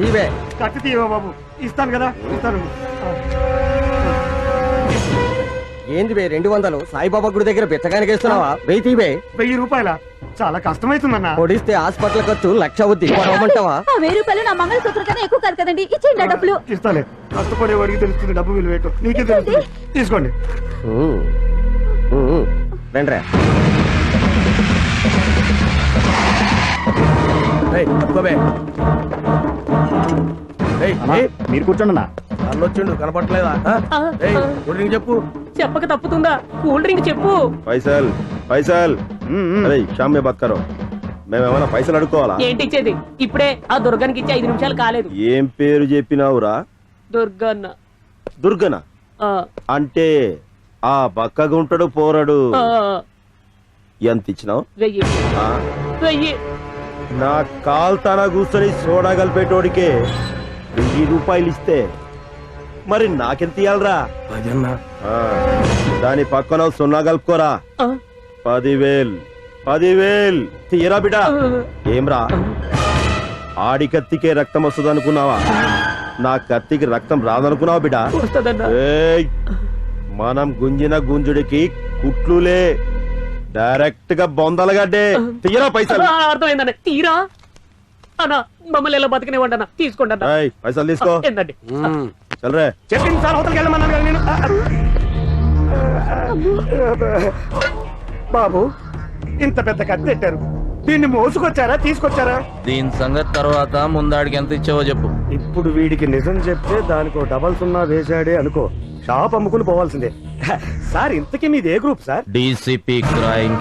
ఇవే కత్తి తీయవా బాబు, ఇస్తాను కదా ఇస్తాను. ఏంది బే 200 సాయిబాబా గుడి దగ్గర బిచ్చగానికి ఇస్తున్నావా? 1000 రూపాయల చాలా కష్టమైతుందన్నా. పొడిస్తే హాస్పిటల్ ఖర్చు 1,00,000 అవుద్ది. కొనమంటావా? 1000 రూపాయలు నా మంగళసూత్రం కన్నా ఎక్కువ కాదు కదండి, ఇచ్చేయండి డబ్బులు. ఇస్తాలే, కష్టపడేవాడికి తెలుస్తుంది డబ్బు విలువ ఏంటో, నీకే తెలుస్తుంది. తీసుకోండి. రండి. మీరు కూర్చోండి అన్న. అన్నొచ్చిండు కనపట్లేదా? చెప్పు. చెప్పక తప్పుతుందా? కూల్ డ్రింక్ చెప్పు. పైసల్ పైసల్ అరే షామ్ మే బాత్ కరో. మేమేమన్నా పైసలు అడుకోవాలా? ఏంటి ఇచ్చేది? ఇప్పుడే ఆ దుర్గానికి ఇచ్చి 5 నిమిషాలు కాలేదు. ఏం పేరు చెప్పినావురా? దుర్గన్న. దుర్గనా? అంటే ఆ బక్కగా ఉంటాడు పోరాడు. ఎంత ఇచ్చినావు? 1000. నా కాల్తాన కూర్చొని సోడా కలిపేటోడికే 1000 రూపాయలు ఇస్తే మరి నాకెంత ఇయ్యాలరా? దాని పక్కన 0 కలుపుకోరా. 10,000 తీయరా బిడ్డ. ఏమ్రా ఆడి కత్తికే రక్తం వస్తుంది అనుకున్నావా? నా కత్తికి రక్తం రాదనుకున్నావా బిడ్డ? మనం గుంజిన గుంజుడికి కుట్లులే, డైరెక్ట్ గా బొందలగడ్డే. తీరా పైసలు. అర్థమైందన్న. తీరా అన్నా, మమ్మల్ని ఎలా బతికినేవంటన్నా. తీసుకోండి అన్న. పైసలు తీసుకో. ఏంటండి? చల్రే. చెప్పింది సార్, అవతలకి వెళ్ళమన్నాను కదా నేను. బాబు, ఇంత పెద్ద కత్తి పెట్టారు, దీన్ని మోసుకొచ్చారా తీసుకొచ్చారా? దీని సంగతి తర్వాత ముందాడికి ఎంత ఇచ్చావో చెప్పు. ఇప్పుడు వీడికి నిజం చెప్తే దానికో డబల్ 0 వేసాడే అనుకో, షాప్ అమ్ముకుని పోవాల్సిందే. సార్ ఇంతకీ మీది ఏ group sir? DCP crime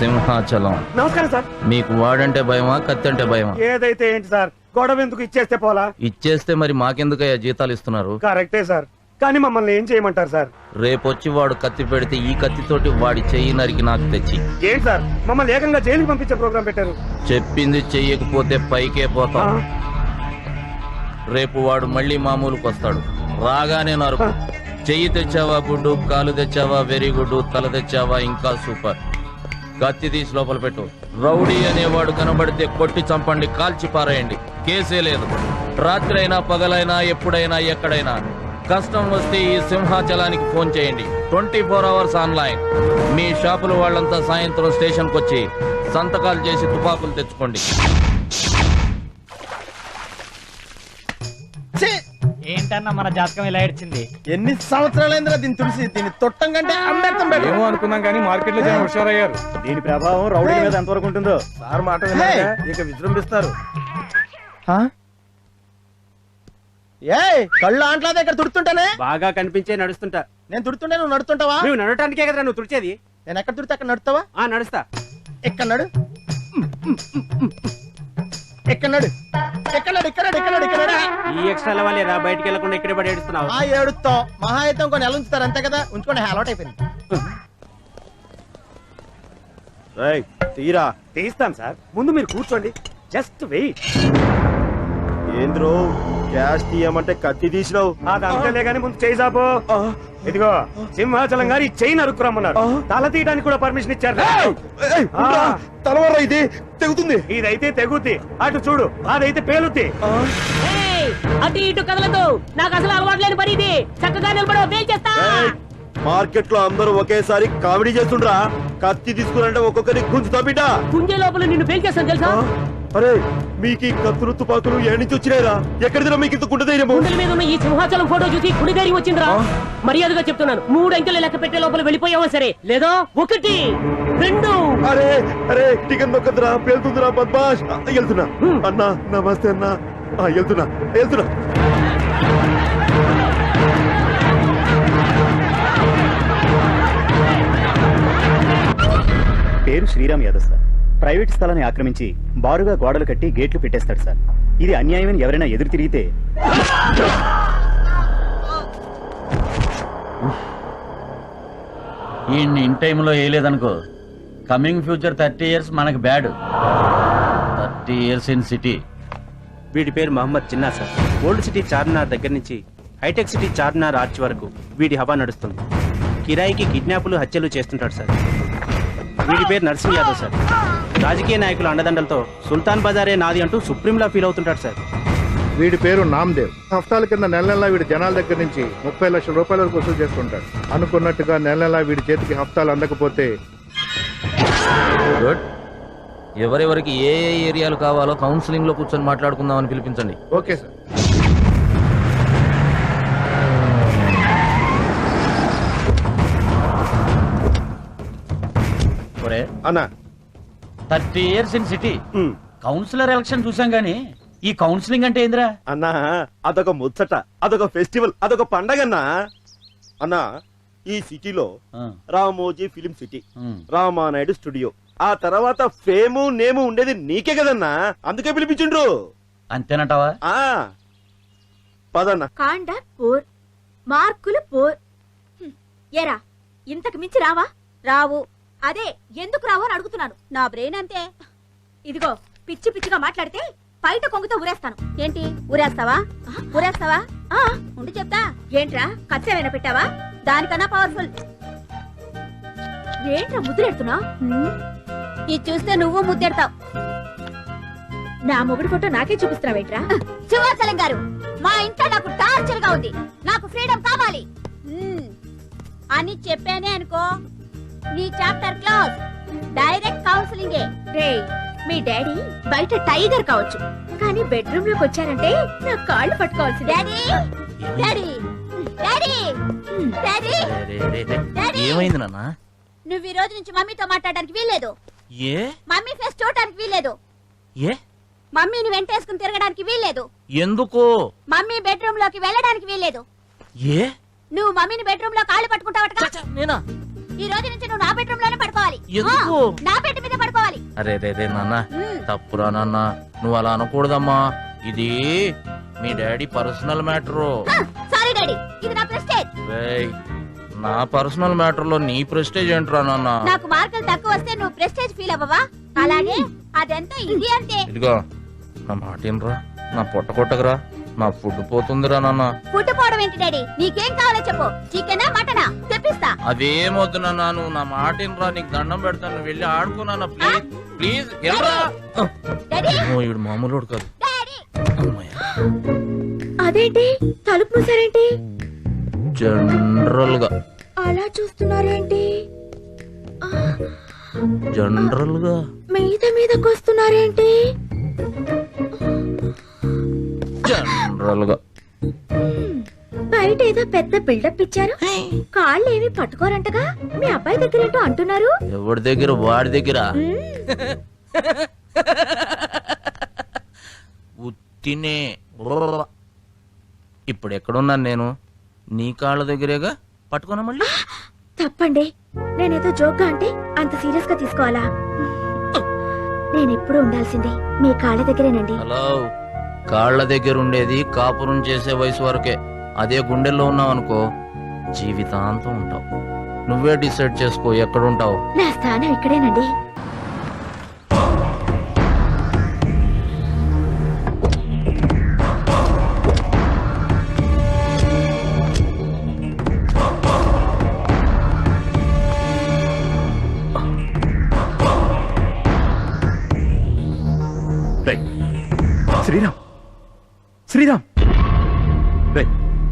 Simhachalam. నమస్కారం సార్. మీకు వాడంటే భయమా, కత్తి అంటే భయమా? ఏదైతే ఏంటి సార్, గొడవ ఎందుకు, ఇచ్చేస్తే పోలా? ఇచ్చేస్తే మరి మాకెందుకయ్యా జీతాలు ఇస్తున్నారు? కరెక్టే సార్, కానీ మమ్మల్ని ఏం చేయమంటారు సార్? రేపొచ్చి వాడు కత్తి పెడితే ఈ కత్తితోటి వాడి చెయ్యి నరికి నాకు తెచ్చి. ఏంటి సార్, మమ్మల్ని ఏకంగా జైలుకి పంపించే ప్రోగ్రాం పెట్టారు? చెప్పింది చెయ్యకపోతే పైకే పోతాం. రేపు వాడు మళ్ళీ మామూలుకు వస్తాడు. రాగానే నరుకు. చెయ్యి తెచ్చావా గుడ్డు, కాలు తెచ్చావా వెరీ గుడ్, తల తెచ్చావా ఇంకా సూపర్. కత్తి తీసి లోపల పెట్టు. రౌడీ అనేవాడు కనబడితే కొట్టి చంపండి, కాల్చి పారేయండి, కేసే లేదు. రాత్రి అయినా పగలైనా ఎప్పుడైనా ఎక్కడైనా కష్టం వస్తే ఈ సింహాచలానికి ఫోన్ చేయండి. 24 hours ఆన్లైన్. మీ షాపుల వాళ్ళంతా సాయంత్రం స్టేషన్కి వచ్చి సంతకాలు చేసి తుపాకులు తెచ్చుకోండి. ఏంటన్నా మన జాతకం ఇలా ఏడ్చింది? ఎన్ని సంవత్సరాలైందిరా దీన్ని తుడిసి, దీన్ని తొట్టం కంటే అమ్మేస్తాం. ఏమో అనుకున్నాం కానీ మార్కెట్ లో జనం హుషారయ్యారు. దీని ప్రభావం రౌడీ మీద ఎంతవరకు ఉంటుందో సార్ మాట విన్నాక ఇక విజృంభిస్తారు. కళ్ళు ఆంట్లా దగ్గర తుడుతుంటానే బాగా కనిపించే నడుస్తుంటా. నేను తుడుతుంటే నువ్వు నడుతుంటావా? నువ్వు నడటానికే కదా నువ్వు తుడిచేది. నేను ఎక్కడ తుడితే అక్కడ నడుస్తావా? నడుస్తా. ఎక్కడ నడు, ఎక్కడ నడు, ఎక్కడ నడు, ఇక్కడ ఇక్కడ ఇక్కడ. ఈ ఎక్స్ట్రా లెవెల్ బయటికి వెళ్ళకుండా ఇక్కడే పడి ఏడుస్తున్నావు. ఏడుస్తాం మహా అయితే కొన్ని నెల ఉంచుతారు అంతే కదా, ఉంచుకోండి. అలవాటు అయిపోయింది. తీరా. తీస్తాను సార్, ముందు మీరు కూర్చోండి, జస్ట్ వెయిట్. ఏంద్రో క్యాష్ తీయమంటే కత్తి తీసినావు? అదంతలే గానీ ముందు చేయి సాపు. ఇదిగో సింహాచలం గారి చెయ్యి నరుక్కురమ్మన్నారు, తల తీయడానికి కూడా పర్మిషన్ ఇచ్చారు. తలవరా ఇది తెగుతుంది. ఇదైతే తెగుద్ది, అటు చూడు అదైతే పేలుద్ది. అటు ఇటు కదలదు, నాకు అసలు అలవాటు లేని పని ఇది. చక్కగా నిలబడో, చేస్తా. మార్కెట్ లో అందరూ ఒకేసారి కామెడీ చేస్తుండ్రా. కత్తి తీసుకురంటే ఒక్కొక్కరికి గుంజుతా బిడ్డ. గుంజే లోపల నిన్ను పేల్చేస్తాను తెలుసా? అరే మీకు ఈ కత్తులు తుపాకులు ఏ నుంచి వచ్చినాయిరా? ఎక్కడిదిరా మీకు ఇంత గుండె ధైర్యము? గుండెల మీద ఉన్న ఈ సింహాచలం ఫోటో చూసి గుడి ధైర్యం వచ్చిందిరా. మర్యాదగా చెప్తున్నాను, 3 అంకెలు లెక్క పెట్టే లోపల వెళ్ళిపోయావా సరే, లేదా 1 2. అరే అరే టికెట్ నొక్కదురా, పేలుతుందిరా బద్మాష్. వెళ్తున్నా అన్నా, నమస్తే అన్నా. వెళ్తున్నా వెళ్తున్నా. పేరు శ్రీరామ్ యాదవ్ సార్. ప్రైవేట్ స్థలాన్ని ఆక్రమించి బారుగా గోడలు కట్టి గేట్లు పెట్టేస్తాడు సార్. ఇది అన్యాయమని ఎవరైనా ఎదురు తిరిగితే ఇన్ టైంలో వేయలేదనుకో, కమింగ్ ఫ్యూచర్ 30 years మనకు బ్యాడ్. 30 years in city. వీడి పేరు మహమ్మద్ చిన్నా సార్. ఓల్డ్ సిటీ చార్మినార్ దగ్గర నుంచి హైటెక్ సిటీ చార్మినార్ ఆర్చ్ వరకు వీడి హవా నడుస్తుంది. కిరాయికి కిడ్నాపులు హత్యలు చేస్తుంటాడు సార్. వీడి పేరు నర్సింగ్ యాదవ్ సార్. రాజకీయ నాయకుల అండదండలతో సుల్తాన్ బజారే నాది అంటూ సుప్రీంలా ఫీల్ అవుతుంటాడు సార్. వీడి పేరు నామ్దేవ్. హఫ్తాల కింద నెల నెలా వీడి జనాల దగ్గర నుంచి 30 లక్షల రూపాయల వరకు వసూలు చేస్తుంటాడు. అనుకున్నట్టుగా నెల నెలా వీడి చేతికి హఫ్తాలు అందకపోతే గుడ్. ఎవరెవరికి ఏ ఏ ఏరియాలు కావాలో కౌన్సిలింగ్ లో కూర్చొని మాట్లాడుకుందామని పిలిపించండి. Okay sir. అన్నా 30 years in city. Councillor election చూసాం గానీ ఈ కౌన్సిలింగ్ అంటే ఏందిరా? అన్నా అదొక ముచ్చట, అదొక ఫెస్టివల్, అదొక పండగన్నా. అన్నా ఈ సిటీలో Ramoji film city, Ramanaidu studio, ఆ తర్వాత ఫేము నేము ఉండేది నీకే కదన్నా, అందుకే పిలిపించుండ్రు. అంతేనంటావా? ఆ పదన్నా. కాండక్ట్ పూర్, మార్కులు పూర్. ఏరా ఇంతకు మించి రావా? రావు. అదే ఎందుకు రావు అని అడుగుతున్నాను. నా బ్రెయిన్ అంతే. ఇదిగో పిచ్చి పిచ్చిగా మాట్లాడితే బయట కొంగుతో ఊరేస్తాను. ఏంటి ఊరేస్తావా? ఊరేస్తావా? ఉండి చెప్తా. ఏంట్రా కచ్చేమైనా పెట్టావా? దానికన్నా పవర్ఫుల్. ఏంట్రా ముద్రెడుతున్నావు? ఇది చూస్తే నువ్వు ముద్దెడతావు. నా మొగుడు ఫోటో నాకే చూపిస్తున్నావేంట్రా? శివాచలం గారు, మా ఇంట్లో నాకు టార్చర్ గా ఉంది. నాకు ఫ్రీడమ్ కావాలి అని చెప్పానే అనుకో, నీ చాప్టర్ క్లోజ్. డైరెక్ట్ కౌన్సిలింగే. రే మీ డాడీ బయట టైగర్ కావచ్చు, కానీ బెడ్రూమ్ లోకి వచ్చారంటే నా కాళ్ళు పట్టుకోవాల్సి. Daddy daddy daddy daddy daddy. ఏమైంది నాన్న? నువ్వు ఈ రోజు నుంచి మమ్మీతో మాట్లాడడానికి వీల్లేదు. ఏ? మమ్మీ ఫేస్ చూడడానికి వీల్లేదు. ఏ? మమ్మీని వెంటేసుకుని తిరగడానికి వీల్లేదు. ఎందుకు? మమ్మీ బెడ్రూమ్ లోకి వెళ్ళడానికి వీల్లేదు. ఏ? నువ్వు మమ్మీని బెడ్రూమ్ లో కాళ్ళు పట్టుకుంటావట. నేనా? ఈ రోజు నుంచి నువ్వు నా బెడ్రూమ్ లోనే పడుకోవాలి. ఎందుకు? నా బెడ్ మీద పడుకోవాలి. అరే రే నాన్న, తప్పురా నాన్న, నువ్వు అలా అనకూడదమ్మా. ఇది మీ daddy personal matter. Sorry daddy, ఇది నా ప్రెస్టేజ్. నా పర్సనల్ మ్యాటర్ లో నీ ప్రెస్టేజ్ ఏంట్రా నాన్న? నాకు మార్కులు తక్కువ వస్తే నువ్వు ప్రెస్టేజ్ ఫీల్ అవ్వవా? అలాగే అదంతా ఇది అంతే. ఇదిగో నా మాటేనరా, నా పొట్ట కొట్టకరా, నా ఫుడ్ పోతుందిరా నాన్న. పుట్టుపోవడం ఏంటి డాడీ? నీకేం కావాలో చెప్పు. చికెనా మటనా తెప్పిస్తా. అదేమొద్దు నాన్న, నువ్వు నా మాటేనరా, నీకు దండం పెడతాను, నువ్వు వెళ్ళి ఆడుకున్నా ప్లీజ్ ప్లీజ్. వెళ్ళరా. ఈడు మామూలు కాదు. అదేంటి తలుపు మూసారేంటి? జనరల్ గా అలా చూస్తున్నారేంటి? జనరల్ గా మీదకి వస్తున్నారేంటి? జనరల్ గా బయట ఏదో పెద్ద బిల్డప్ ఇచ్చారు. కాళ్ళు ఏమి పట్టుకోరంటగా. మీ అబ్బాయి దగ్గర ఏంటో అంటున్నారు. ఎవరి దగ్గర? వాడి దగ్గర. ఉత్తినే. ఇప్పుడు ఎక్కడున్నాను నేను? నీ కాళ్ళ దగ్గరేగా, పట్టుకున్నా మళ్ళీ. తప్పండి, నేనేదో జోక్గా అంటే అంత సీరియస్ గా తీసుకోవాలా? నేను ఎప్పుడు ఉండాల్సిందే మీ కాళ్ళ దగ్గరేనండి. హలో, కాళ్ళ దగ్గర ఉండేది కాపురం చేసే వయసు వరకే. అదే గుండెల్లో ఉన్నావు అనుకో, జీవితాంతం ఉంటావు. నువ్వే డిసైడ్ చేసుకో ఎక్కడుంటావు. నా స్థానం ఇక్కడేనండి. శ్రీరామ్, శ్రీరామ్, రే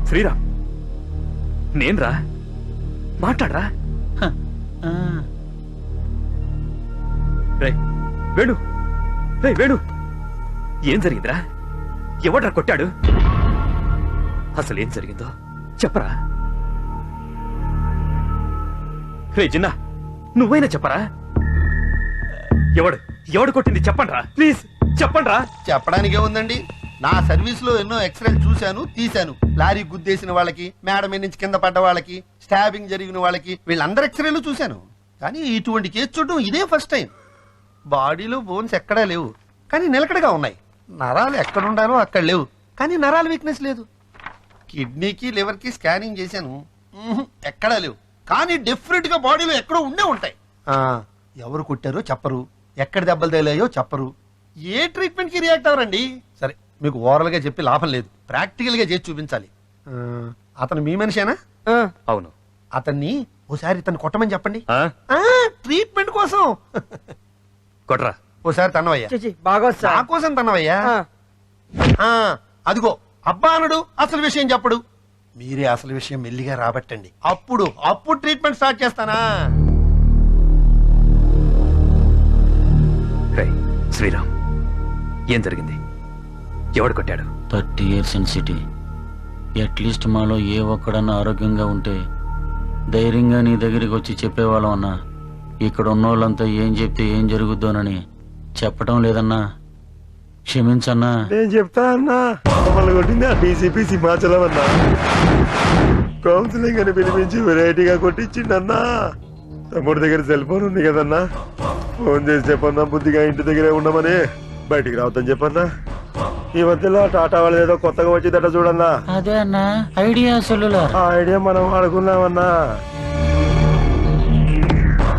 శ్రీరామ్, నేన్రా, మాట్లాడరా. రే వేణు, రే వేణు, ఏం జరిగిందిరా? ఎవడ్రా కొట్టాడు? అసలు ఏం జరిగిందో చెప్పరా. రే జిన్నా, నువ్వైనా చెప్పరా. ఎవడు కొట్టింది చెప్పండ్రా, ప్లీజ్ చెప్పండ్రా. చెప్పడానికే ఉందండి, నా సర్వీస్ లో ఎన్నో ఎక్స్రేలు చూశాను, తీశాను. లారీ గుద్దేసిన వాళ్ళకి, మేడ మీద నుంచి కింద పడ్డ వాళ్ళకి, స్టాబింగ్ జరిగిన వాళ్ళకి, వీళ్ళందరూ ఎక్స్రేలు చూశాను. కానీ ఇటువంటి కేసు చూడడం ఇదే ఫస్ట్ టైం. బాడీలో బోన్స్ ఎక్కడా లేవు, కానీ నిలకడగా ఉన్నాయి. నరాలు ఎక్కడ ఉండాలో అక్కడ లేవు, కానీ నరాల వీక్నెస్ లేదు. కిడ్నీకి లివర్కి స్కానింగ్ చేశాను, ఎక్కడా లేవు. కానీ డెఫినెట్ గా బాడీలో ఎక్కడో ఉండే ఉంటాయి. ఎవరు కొట్టారో చెప్పరు, ఎక్కడ దెబ్బలు తగిలాయో చెప్పరు, ఏ ట్రీట్మెంట్ కి రియాక్ట్ అవరండి. సరే, మీకు ఓవరాల్ గా చెప్పి లాభం లేదు, ప్రాక్టికల్ గా చేసి చూపించాలి. అతను మీ మనిషేనా? అవును. అతన్ని ఓసారి ఇతను కొట్టమని చెప్పండి. ట్రీట్మెంట్ కోసం. కొట్రా. ఓసారి తన్నవయ్యా. బాగా నా కోసం తన్నవయ్యా. అదిగో అబ్బా అనడు, అసలు విషయం చెప్పడు. మీరే అసలు విషయం మెల్లిగా రాబట్టండి, అప్పుడు ట్రీట్మెంట్ స్టార్ట్ చేస్తానా. శ్రీరామ్, ఏం జరిగింది? ఎవడు కొట్టాడు? 30 years in city. అట్లీస్ట్ మాలో ఏ ఒక్కడన్నా ఆరోగ్యంగా ఉంటే ధైర్యంగా నీ దగ్గరికి వచ్చి చెప్పేవాళ్ళం అన్నా. ఇక్కడ ఉన్నోళ్ళంతా ఏం చెప్తే ఏం జరుగుద్దోనని చెప్పటం లేదన్నా. క్షమించన్నా. నేను చెప్తా అన్నా, మమ్మల్ని కొట్టింది ఆ డీసీపీ సింహాచలం అన్నా. కౌన్సిలింగ్ అని పిలిపించి వెరైటీగా కొట్టించిండన్నా. తమ్ముడి దగ్గర సెల్ ఫోన్ ఉంది కదన్నా, ఫోన్ చేసి చెప్పన్నా బుద్ధిగా ఇంటి దగ్గరే ఉండమని. బయటికి రావద్దని చెప్పన్నా. ఈ మధ్యలో టాటా వాళ్ళది ఏదో కొత్తగా వచ్చిందట చూడన్నా. అదే అన్నా ఐడియా సెల్యులార్. ఆ ఐడియా మనం వాడుకున్నామన్నా.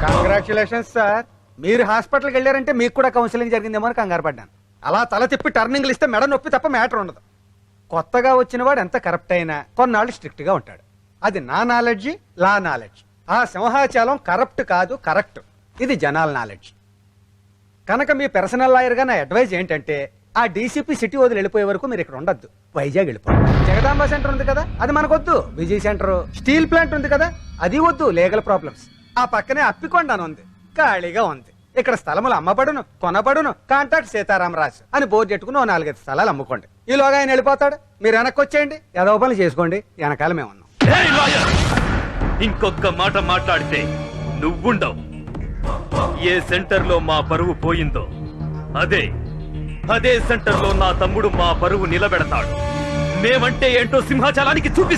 Congratulations sir. మీరు హాస్పిటల్కి వెళ్ళారంటే మీకు కూడా కౌన్సిలింగ్ జరిగిందేమో అని కంగారు పడ్డాను. అలా తల తిప్పి టర్నింగ్లు ఇస్తే మెడ నొప్పి తప్ప మ్యాటర్ ఉండదు. కొత్తగా వచ్చిన వాడు ఎంత కరప్ట్ అయినా కొన్నాళ్ళు స్ట్రిక్ట్ గా ఉంటాడు. అది నా నాలెడ్జి, లా నాలెడ్జ్. ఆ సింహాచలం కరప్ట్ కాదు, కరెక్ట్. ఇది జనాల నాలెడ్జ్. కనుక మీ పర్సనల్ లాయర్ గా నా అడ్వైజ్ ఏంటంటే, ఆ డీసీపీ సిటీ వదిలి వెళ్ళిపోయే వరకు మీరు ఇక్కడ ఉండద్దు, వైజాగ్ వెళ్ళిపోండి. జగదాంబ సెంటర్ ఉంది కదా, అది మనకొద్దు. విజయ్ సెంటర్, స్టీల్ ప్లాంట్ ఉంది కదా, అది వద్దు, లీగల్ ప్రాబ్లమ్స్. ఆ పక్కనే అప్పికొండ అని ఉంది, ఖాళీగా ఉంది. ఇక్కడ స్థలములు అమ్మబడును, కొనబడును, కాంటాక్ట్ సీతారామరాజు అని బోర్డు పెట్టుకుని 4-5 స్థలాలు అమ్ముకోండి. ఈలోగా ఆయన వెళ్ళిపోతాడు, మీరు వెనక్కి వచ్చేయండి, ఏదో పనులు చేసుకోండి. వెనకాల మేము ఉన్నాం. ఇంకొక మాట మాట్లాడితే నువ్వుండవు. ఏ సెంటర్ లో మా పరువు పోయిందో అదే సెంటర్ లో నా తమ్ముడు మా పరువు నిలబెడతాడు. మేమంటే ఏంటో సింహాచలానికి చూపిస్తాం.